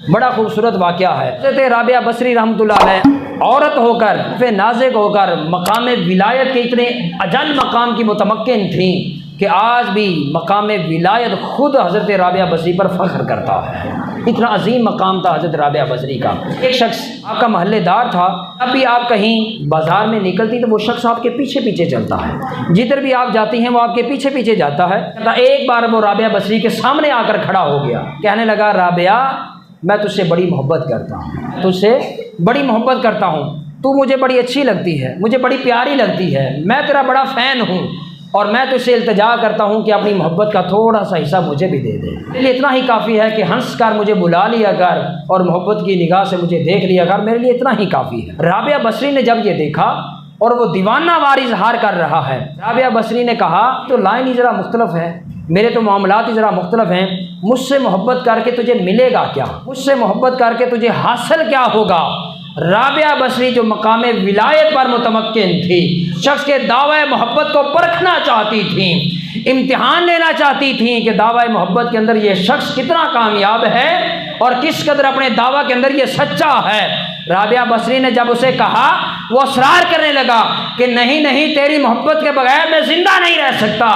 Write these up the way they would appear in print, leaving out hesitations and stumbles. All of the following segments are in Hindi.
बड़ा खूबसूरत वाक़या है। हज़रत राबिया बसरी रहमतुल्लाह अलैह औरत होकर, फिर नाज़िक होकर, मकाम विलायत के इतने अजल मकाम की मुतमक्किन थी कि आज भी मकाम विलायत ख़ुद हज़रत राबिया बसरी पर फ़ख्र करता है। इतना अजीम मकाम था हज़रत राबिया बसरी का। एक शख्स आपका महल्लेदार था, अब भी आप कहीं बाज़ार में निकलती तो वो शख्स आपके पीछे पीछे चलता है, जिधर भी आप जाती हैं वो आपके पीछे पीछे जाता है। एक बार वो राबिया बसरी के सामने आकर खड़ा हो गया, कहने लगा, राबिया मैं तुझसे बड़ी मोहब्बत करता हूँ, तुझसे बड़ी मोहब्बत करता हूँ, तू मुझे बड़ी अच्छी लगती है, मुझे बड़ी प्यारी लगती है, मैं तेरा बड़ा फ़ैन हूँ और मैं तुझसे इल्तिजा करता हूँ कि अपनी मोहब्बत का थोड़ा सा हिस्सा मुझे भी दे दे। मेरे लिए इतना ही काफ़ी है कि हंस कर मुझे बुला लिया कर और मोहब्बत की निगाह से मुझे देख लिया कर, मेरे लिए इतना ही काफ़ी है। राबिया बसरी ने जब ये देखा और वो दीवाना वार इजहार कर रहा है, राबिया बसरी ने कहा तो लाइन ही ज़रा मुख्तलिफ है, मेरे तो मामलात ही ज़रा मुख्तलिफ हैं, मुझसे मोहब्बत करके तुझे मिलेगा क्या, मुझसे मोहब्बत करके तुझे हासिल क्या होगा। राबिया बसरी जो मकाम विलायत पर मुतमक्किन थी, शख्स के दावा मोहब्बत को परखना चाहती थी, इम्तिहान लेना चाहती थी कि दावा मोहब्बत के अंदर ये शख्स कितना कामयाब है और किस कदर अपने दावा के अंदर ये सच्चा है। राबिया बसरी ने जब उसे कहा, वो असरार करने लगा कि नहीं नहीं, तेरी मोहब्बत के बगैर मैं जिंदा नहीं रह सकता।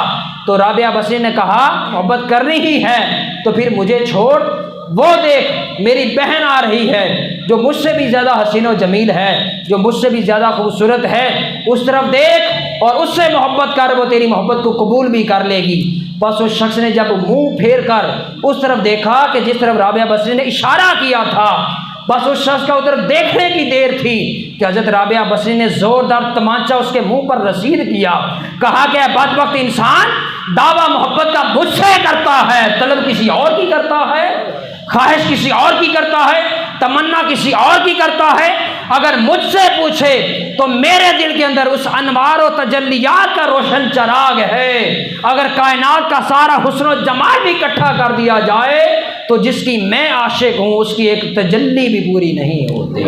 तो राबिया बसरी ने कहा, मोहब्बत करनी ही है तो फिर मुझे छोड़, वो देख मेरी बहन आ रही है जो मुझसे भी ज़्यादा हसीन व जमील है, जो मुझसे भी ज़्यादा खूबसूरत है, उस तरफ देख और उससे मोहब्बत कर, वो तेरी मोहब्बत को कबूल भी कर लेगी। बस उस शख्स ने जब मुंह फेर कर उस तरफ देखा कि जिस तरफ राबिया बसरी ने इशारा किया था, बस उस शख्स का उधर देखने की देर थी कि हज़रत राबिया बसरी ने ज़ोरदार तमाचा उसके मुंह पर रसीद किया। कहा कि बदबख्त इंसान दावा मोहब्बत का मुझसे करता है, तलब किसी और की करता है, ख्वाहिश किसी और की करता है, तमन्ना किसी और की करता है। अगर मुझसे पूछे तो मेरे दिल के अंदर उस अनवार और तजल्लियात का रोशन चराग है। अगर कायनात का सारा हुस्न और जमाल भी इकट्ठा कर दिया जाए तो जिसकी मैं आशिक हूँ उसकी एक तजल्ली भी पूरी नहीं होती।